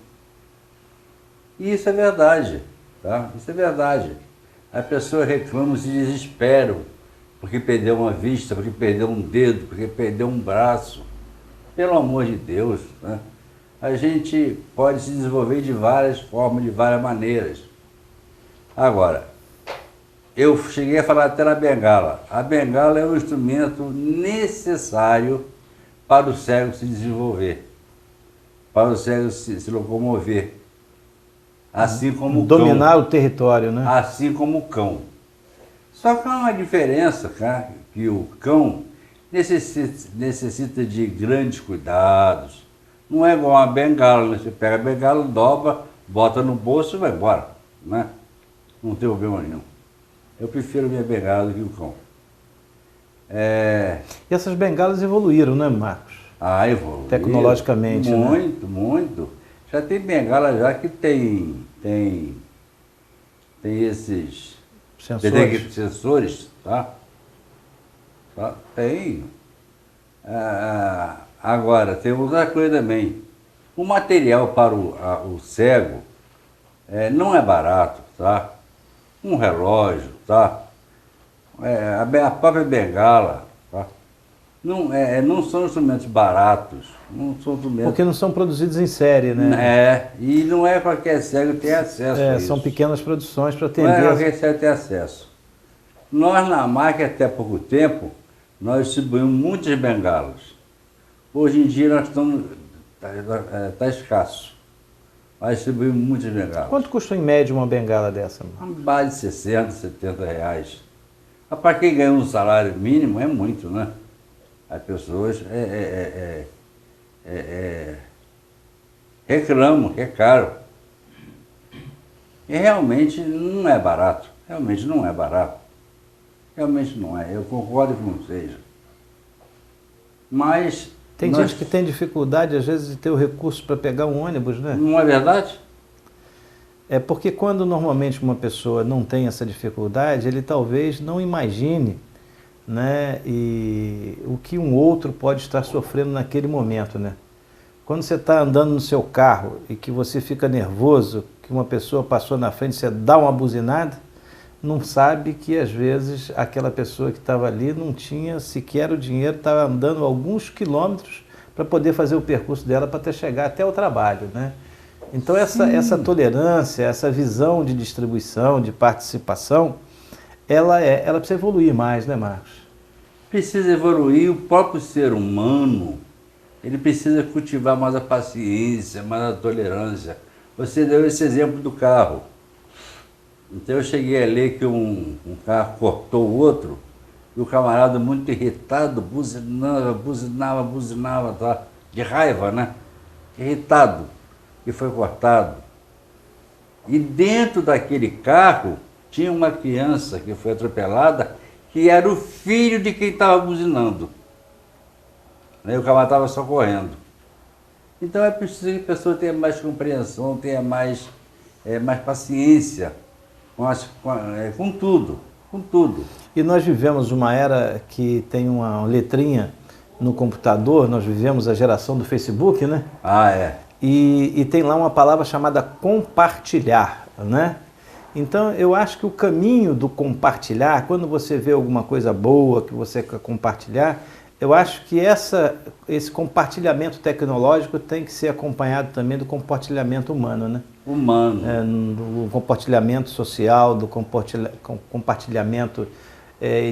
E isso é verdade, tá? Isso é verdade. As pessoas reclamam, se desesperam, porque perdeu uma vista, porque perdeu um dedo, porque perdeu um braço. Pelo amor de Deus, né? A gente pode se desenvolver de várias formas, de várias maneiras. Agora, eu cheguei a falar até na bengala. A bengala é um instrumento necessário para o cego se desenvolver, para o cego se locomover. Assim como o cão. Dominar o território, né? Assim como o cão. Só que há uma diferença, cara, que o cão necessita de grandes cuidados. Não é igual uma bengala, né? Você pega a bengala, dobra, bota no bolso e vai embora, né? Não tem problema nenhum. Eu prefiro minha bengala do que o cão. E essas bengalas evoluíram, né, Marcos? Evoluíram. Tecnologicamente, muito, né? Muito. Já tem bengala já que tem esses sensores, tá? Tem. Agora, tem outra coisa também. O material para o cego não é barato, tá? Um relógio, tá? A própria bengala, tá? Não são instrumentos baratos. Não são instrumentos... Porque não são produzidos em série, né? E não é qualquer cego que tem acesso a isso. São pequenas produções para atender. Não é qualquer cego que tem acesso. Nós, na MAC, até pouco tempo, nós distribuímos muitas bengalas. Hoje em dia nós estamos... Está escasso. Nós distribuímos muitas bengalas. Quanto custa em média uma bengala dessa? Uma base de 60, 70 reais. Para quem ganha um salário mínimo é muito, né? As pessoas reclamam que é caro. E realmente não é barato. Realmente não é barato. Realmente não é. Eu concordo que não seja. Mas... Tem gente que tem dificuldade, às vezes, de ter o recurso para pegar um ônibus, né? Não é verdade? É porque quando normalmente uma pessoa não tem essa dificuldade, ele talvez não imagine, né, e o que um outro pode estar sofrendo naquele momento, né? Quando você está andando no seu carro e que você fica nervoso, que uma pessoa passou na frente, você dá uma buzinada, não sabe que às vezes aquela pessoa que estava ali não tinha sequer o dinheiro, estava andando alguns quilômetros para poder fazer o percurso dela para chegar até o trabalho, né? Então essa tolerância, essa visão de distribuição, de participação, ela precisa evoluir mais, né, Marcos? Precisa evoluir. O próprio ser humano, ele precisa cultivar mais a paciência, mais a tolerância. Você deu esse exemplo do carro. Então eu cheguei a ler que um carro cortou o outro e o camarada muito irritado, buzinava, tá? De raiva, né? Irritado, e foi cortado. E dentro daquele carro tinha uma criança que foi atropelada, que era o filho de quem estava buzinando. E o camarada estava só correndo. Então é preciso que a pessoa tenha mais compreensão, tenha mais paciência com tudo. E nós vivemos uma era que tem uma letrinha no computador, nós vivemos a geração do Facebook, né? Ah, é. E tem lá uma palavra chamada compartilhar, né? Então eu acho que o caminho do compartilhar, quando você vê alguma coisa boa que você quer compartilhar, eu acho que esse compartilhamento tecnológico tem que ser acompanhado também do compartilhamento humano, né? Humano. Do compartilhamento social, do compartilhamento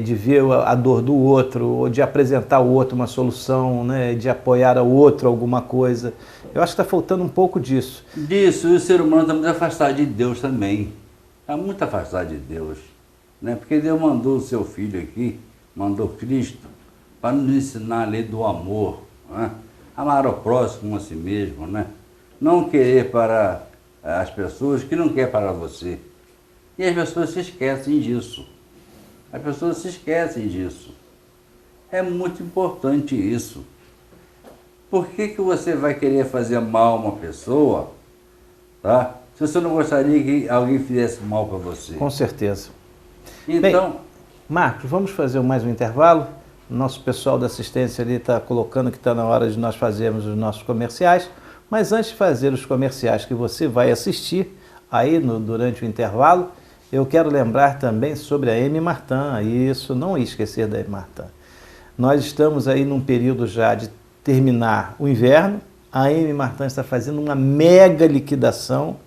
de ver a dor do outro, ou de apresentar ao outro uma solução, né? De apoiar ao outro alguma coisa. Eu acho que está faltando um pouco disso. Disso, e o ser humano está muito afastado de Deus também. Está muito afastado de Deus, né? Porque Deus mandou o seu Filho aqui, mandou Cristo, para nos ensinar a lei do amor, né? Amar ao próximo como a si mesmo, né? Não querer para as pessoas que não quer para você. E as pessoas se esquecem disso. As pessoas se esquecem disso. É muito importante isso. Por que você vai querer fazer mal a uma pessoa, tá? Se você não gostaria que alguém fizesse mal para você? Com certeza. Então... Bem, Marcos, vamos fazer mais um intervalo? Nosso pessoal da assistência ali está colocando que está na hora de nós fazermos os nossos comerciais. Mas antes de fazer os comerciais que você vai assistir aí durante o intervalo, eu quero lembrar também sobre a M. Martin. Isso, não esquecer da M. Martin. Nós estamos aí num período já de terminar o inverno. A M. Martin está fazendo uma mega liquidação.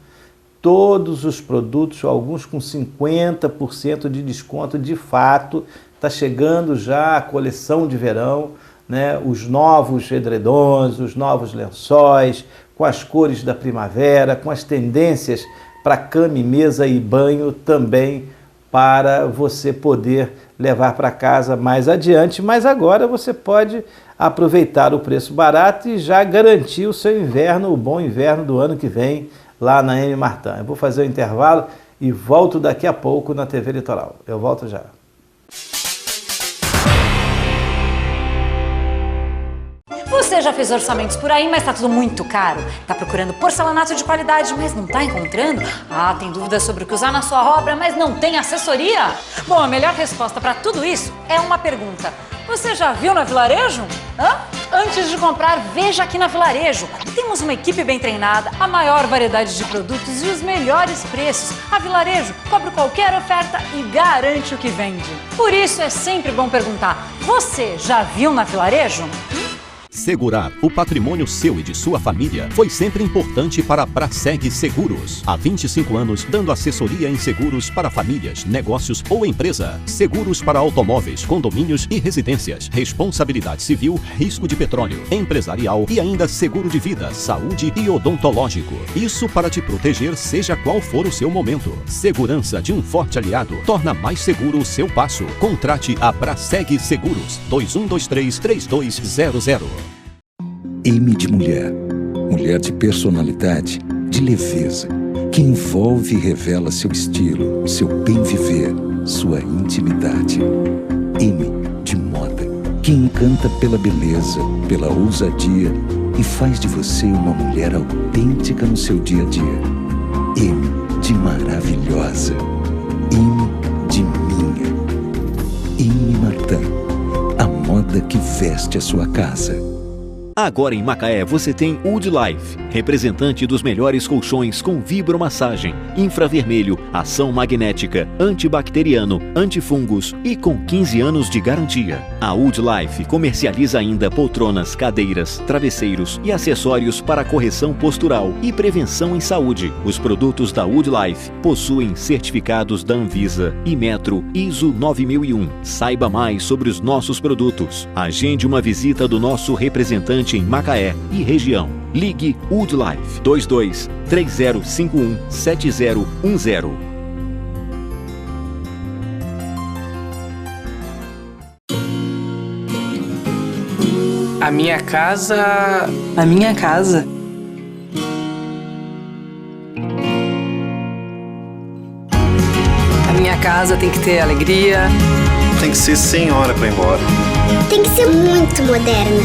Todos os produtos, alguns com 50% de desconto, de fato. Está chegando já a coleção de verão, né? Os novos edredons, os novos lençóis, com as cores da primavera, com as tendências para cama, mesa e banho também, para você poder levar para casa mais adiante. Mas agora você pode aproveitar o preço barato e já garantir o seu inverno, o bom inverno do ano que vem, lá na M. Martin. Eu vou fazer o intervalo e volto daqui a pouco na TV Litoral. Eu volto já. Você já fez orçamentos por aí, mas tá tudo muito caro? Tá procurando porcelanato de qualidade, mas não tá encontrando? Ah, tem dúvidas sobre o que usar na sua obra, mas não tem assessoria? Bom, a melhor resposta para tudo isso é uma pergunta. Você já viu na Vilarejo? Antes de comprar, veja aqui na Vilarejo. Temos uma equipe bem treinada, a maior variedade de produtos e os melhores preços. A Vilarejo cobre qualquer oferta e garante o que vende. Por isso é sempre bom perguntar, você já viu na Vilarejo? Segurar o patrimônio seu e de sua família foi sempre importante para a Braseg Seguros. Há 25 anos, dando assessoria em seguros para famílias, negócios ou empresa. Seguros para automóveis, condomínios e residências. Responsabilidade civil, risco de petróleo, empresarial e ainda seguro de vida, saúde e odontológico. Isso para te proteger, seja qual for o seu momento. Segurança de um forte aliado torna mais seguro o seu passo. Contrate a Braseg Seguros. 2123-3200. M de mulher. Mulher de personalidade, de leveza, que envolve e revela seu estilo, seu bem viver, sua intimidade. M de moda, que encanta pela beleza, pela ousadia e faz de você uma mulher autêntica no seu dia a dia. M de maravilhosa. M de minha. M Martin, a moda que veste a sua casa. Agora em Macaé você tem Wood Life, representante dos melhores colchões com vibromassagem, infravermelho, ação magnética, antibacteriano, antifungos e com 15 anos de garantia. A Wood Life comercializa ainda poltronas, cadeiras, travesseiros e acessórios para correção postural e prevenção em saúde. Os produtos da Wood Life possuem certificados da Anvisa e Metro ISO 9001. Saiba mais sobre os nossos produtos. Agende uma visita do nosso representante em Macaé e região. Ligue Wood Life 22 3051 7010. A minha casa... A minha casa. A minha casa tem que ter alegria. Tem que ser sem hora para ir embora. Tem que ser muito moderna.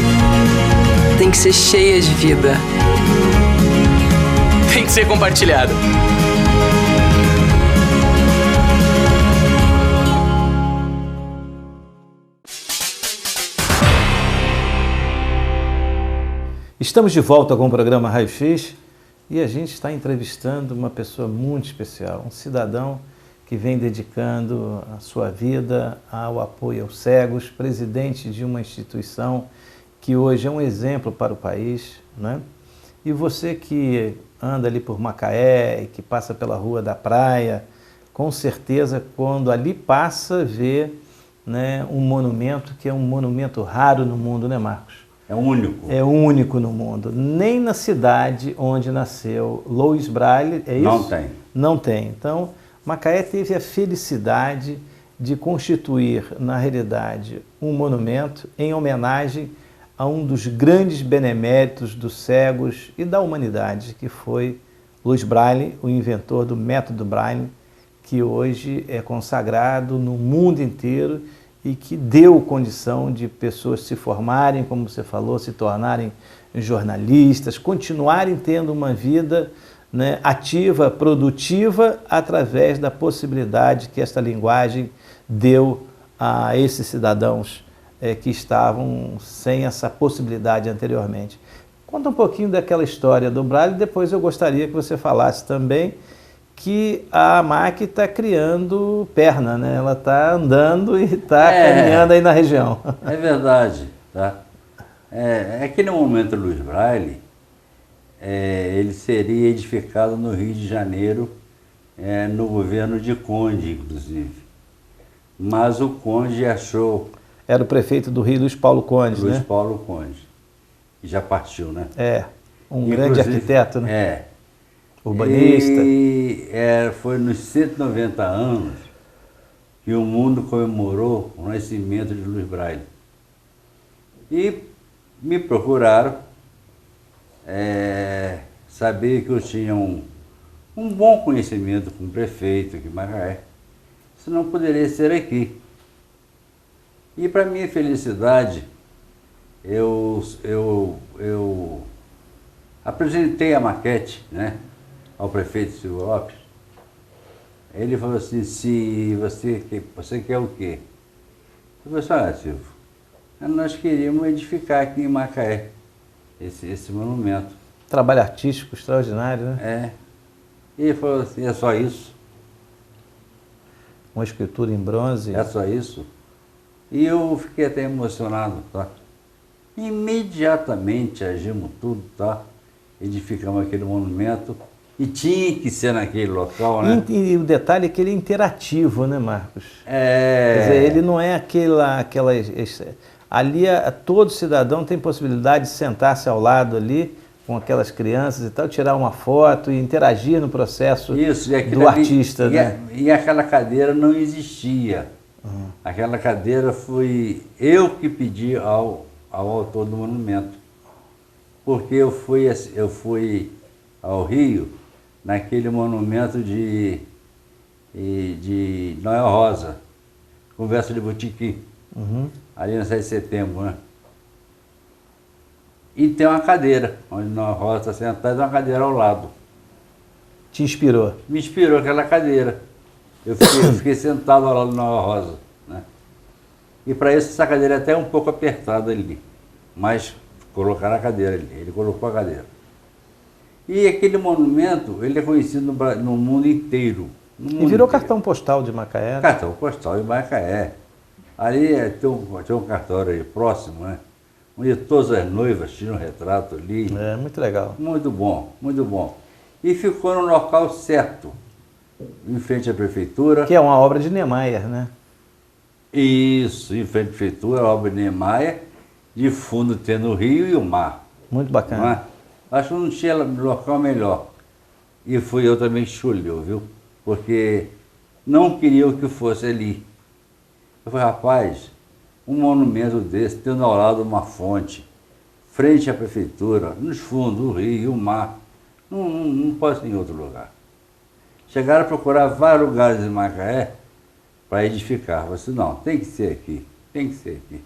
Tem que ser cheia de vida. Tem que ser compartilhado. Estamos de volta com o programa Raio X e a gente está entrevistando uma pessoa muito especial, um cidadão que vem dedicando a sua vida ao apoio aos cegos, presidente de uma instituição que hoje é um exemplo para o país, né? E você que anda ali por Macaé e que passa pela Rua da Praia, com certeza quando ali passa vê, né, um monumento que é um monumento raro no mundo, né, Marcos? É único. É único no mundo. Nem na cidade onde nasceu Louis Braille, é isso? Não tem. Não tem. Então, Macaé teve a felicidade de constituir, na realidade, um monumento em homenagem a um dos grandes beneméritos dos cegos e da humanidade, que foi Louis Braille, o inventor do método Braille, que hoje é consagrado no mundo inteiro e que deu condição de pessoas se formarem, como você falou, se tornarem jornalistas, continuarem tendo uma vida, né, ativa, produtiva, através da possibilidade que esta linguagem deu a esses cidadãos que estavam sem essa possibilidade anteriormente. Conta um pouquinho daquela história do Braille, depois eu gostaria que você falasse também que a MAC está criando perna, né? Ela está andando e está caminhando aí na região. É verdade, tá? É que no momento Louis Braille, ele seria edificado no Rio de Janeiro, no governo de Conde, inclusive. Mas o Conde achou... Era o prefeito do Rio, Luiz Paulo Conde, Luiz né? Paulo Conde, que já partiu, né? Um grande arquiteto, né? Urbanista. E foi nos 190 anos que o mundo comemorou o nascimento de Louis Braille. E me procuraram, saber que eu tinha um bom conhecimento com o prefeito aqui em Macaé, se não poderia ser aqui. E para minha felicidade, eu apresentei a maquete, né, ao prefeito Silvio Lopes. Ele falou assim, se você quer o quê? Eu falei assim, Silvio, nós queríamos edificar aqui em Macaé esse monumento. Trabalho artístico extraordinário, né? E ele falou assim, é só isso? Uma escultura em bronze. É só isso? E eu fiquei até emocionado, tá? Imediatamente agimos tudo, tá? Edificamos aquele monumento e tinha que ser naquele local, né? E o detalhe é que ele é interativo, né, Marcos? É... Quer dizer, ele não é aquela ali todo cidadão tem possibilidade de sentar-se ao lado ali com aquelas crianças e tal, tirar uma foto e interagir no processo do artista. E aquela cadeira não existia. Aquela cadeira foi eu que pedi ao autor do monumento. Porque eu fui ao Rio naquele monumento de Noel Rosa, Conversa de Botequim, ali no 7 de setembro, né? E tem uma cadeira, onde Noel Rosa está sentado, e uma cadeira ao lado. Te inspirou? Me inspirou aquela cadeira. Eu fiquei sentado ao lado do Noel Rosa, né? E para isso essa cadeira é até um pouco apertada ali, mas colocaram a cadeira ali, ele colocou a cadeira. E aquele monumento, ele é conhecido no mundo inteiro. E virou cartão postal de Macaé. Né? Cartão postal de Macaé. Ali tem um cartório aí próximo, né? Onde todas as noivas tiram um retrato ali. É, muito legal. Muito bom, muito bom. E ficou no local certo, em frente à prefeitura. Que é uma obra de Niemeyer, né? Isso, em frente à prefeitura, a obra de Niemeyer, de fundo tendo o rio e o mar. Muito bacana. Não é? Acho que não tinha local melhor. E fui eu também que escolheu, viu? Porque não queriam que fosse ali. Eu falei, rapaz, um monumento desse, tendo ao lado uma fonte, frente à prefeitura, nos fundos, o rio e o mar, não pode ser em outro lugar. Chegaram a procurar vários lugares em Macaé para edificar. Eu disse, não, tem que ser aqui, tem que ser aqui.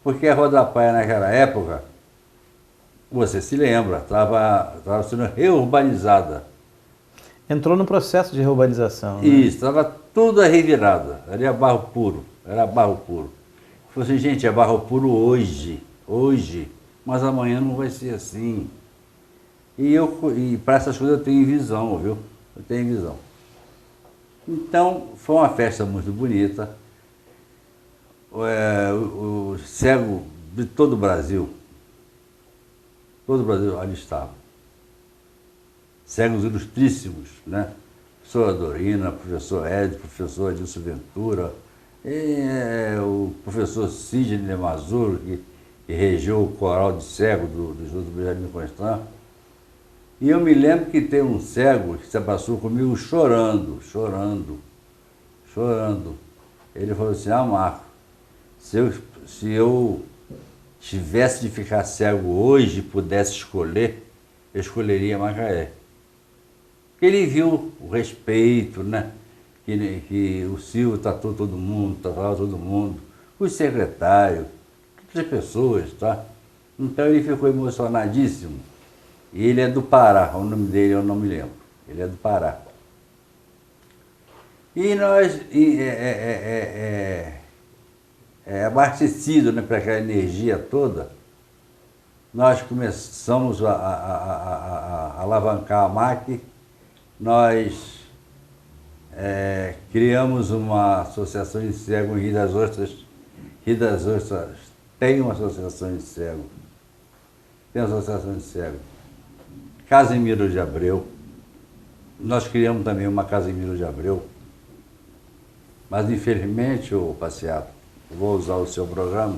Porque a Rua da Praia naquela época, você se lembra, estava sendo reurbanizada. Entrou no processo de reurbanização. Né? Isso, estava toda revirada, era barro puro, era barro puro. Falei assim, gente, é barro puro hoje, mas amanhã não vai ser assim. E para essas coisas eu tenho visão, viu? Eu tenho visão. Então, foi uma festa muito bonita. O cego de todo o Brasil ali estava. Cegos ilustríssimos, né? Professora Dorina, professor Ed, professor Adilson Ventura, o professor Sidney Mazur, que regeu o coral de cego do Instituto Benjamin Constant. E eu me lembro que tem um cego que se abraçou comigo chorando. Ele falou assim, Marco, se eu tivesse de ficar cego hoje e pudesse escolher, eu escolheria Macaé. Porque ele viu o respeito, né? Que o Silvio tratou todo mundo, tratava todo mundo, os secretários, todas as pessoas, tá? Então ele ficou emocionadíssimo. E ele é do Pará, o nome dele eu não me lembro. Ele é do Pará. E nós, abastecido, né, para aquela energia toda, nós começamos a alavancar a MAC, nós criamos uma associação de cego em Rio das Ostras. Rio das Ostras tem uma associação de cego. Casimiro de Abreu. Nós criamos também uma Casimiro de Abreu. Mas, infelizmente, ô Passeato, vou usar o seu programa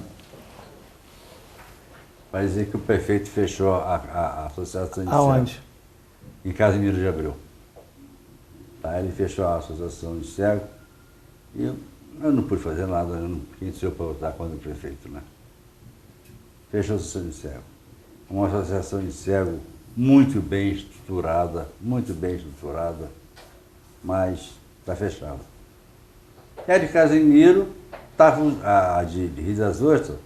para dizer que o prefeito fechou a associação de Aonde? cego. Em Casimiro de Abreu. Tá, ele fechou a associação de cego e eu não pude fazer nada, quem sou eu para lutar contra o prefeito, né? Fechou a associação de cego. Uma associação de cego muito bem estruturada, mas está fechada. E a de Casimiro, a de Rio das Ostras,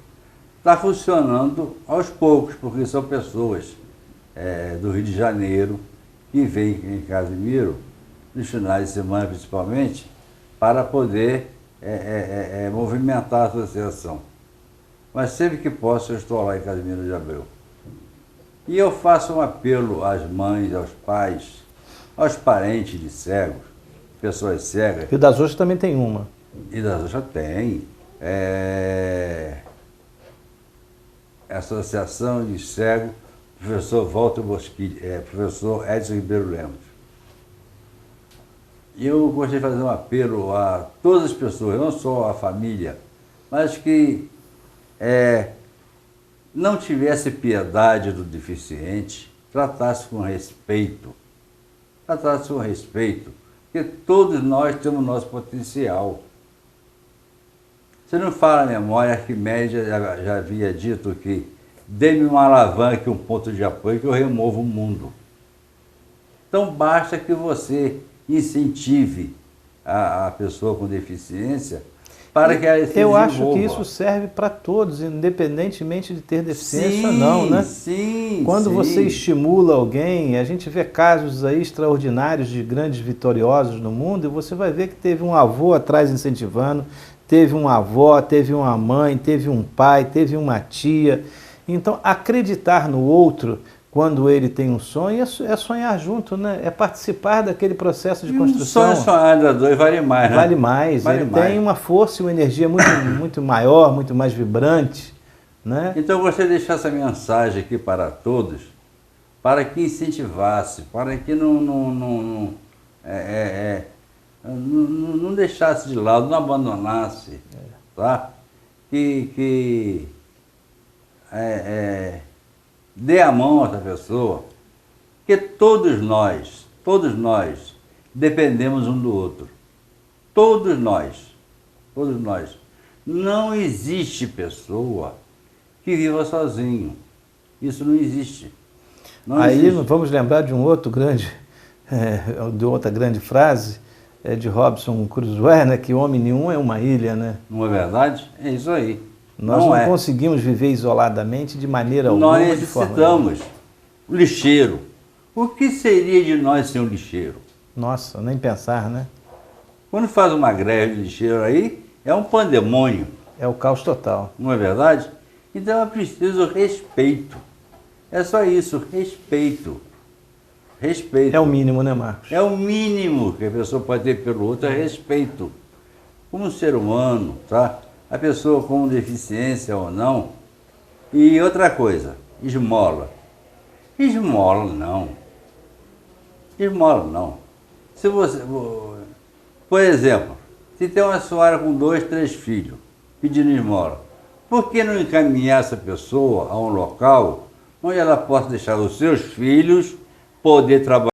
está funcionando aos poucos, porque são pessoas do Rio de Janeiro que vêm em Casimiro, nos finais de semana principalmente, para poder movimentar a associação. Mas sempre que posso, eu estou lá em Casimiro de Abreu. E eu faço um apelo às mães, aos pais, aos parentes de cegos, pessoas cegas. Rio das Ostras também tem uma. Rio das Ostras tem. Associação de Cego, professor Walter Bosquilha, professor Edson Ribeiro Lemos. E eu gostaria de fazer um apelo a todas as pessoas, não só a família, mas que não tivesse piedade do deficiente, tratasse com respeito. Tratasse com respeito, porque todos nós temos nosso potencial. Você não fala a memória, Arquimedes já havia dito que dê-me uma alavanca e um ponto de apoio que eu removo o mundo. Então basta que você incentive a pessoa com deficiência para que ela se desenvolva. Eu acho que isso serve para todos, independentemente de ter deficiência ou não, né? Sim, Quando sim. você estimula alguém, a gente vê casos aí extraordinários de grandes vitoriosos no mundo, e você vai ver que teve um avô atrás incentivando, teve uma avó, teve uma mãe, teve um pai, teve uma tia. Então, acreditar no outro quando ele tem um sonho é sonhar junto, né? É participar daquele processo de construção. Um sonho sonhado a dois vale mais, né? Vale mais. Vale ele mais. tem uma força e uma energia muito maior, muito mais vibrante, né? Então, eu gostaria de deixar essa mensagem aqui para todos, para que incentivasse, para que não deixasse de lado, não abandonasse, tá? Que dê a mão a essa pessoa, porque todos nós dependemos um do outro. Todos nós. Não existe pessoa que viva sozinho. Isso não existe. Aí vamos lembrar de um outro grande, de outra grande frase, de Robinson Crusoe, né, que homem nenhum é uma ilha, né? Não é verdade? É isso aí. Nós não conseguimos viver isoladamente de maneira alguma. Nós necessitamos o lixeiro. O que seria de nós sem um lixeiro? Nossa, nem pensar, né? Quando faz uma greve de lixeiro aí, é um pandemônio. É o caos total. Não é verdade? Então é preciso respeito. É só isso, respeito. Respeito. É o mínimo, né, Marcos? É o mínimo que a pessoa pode ter pelo outro, é respeito. Como ser humano, tá? A pessoa com deficiência ou não. E outra coisa, esmola. Esmola não. Esmola não. Se você, por exemplo, se tem uma senhora com 2, 3 filhos pedindo esmola, por que não encaminhar essa pessoa a um local onde ela possa deixar os seus filhos poder trabalhar?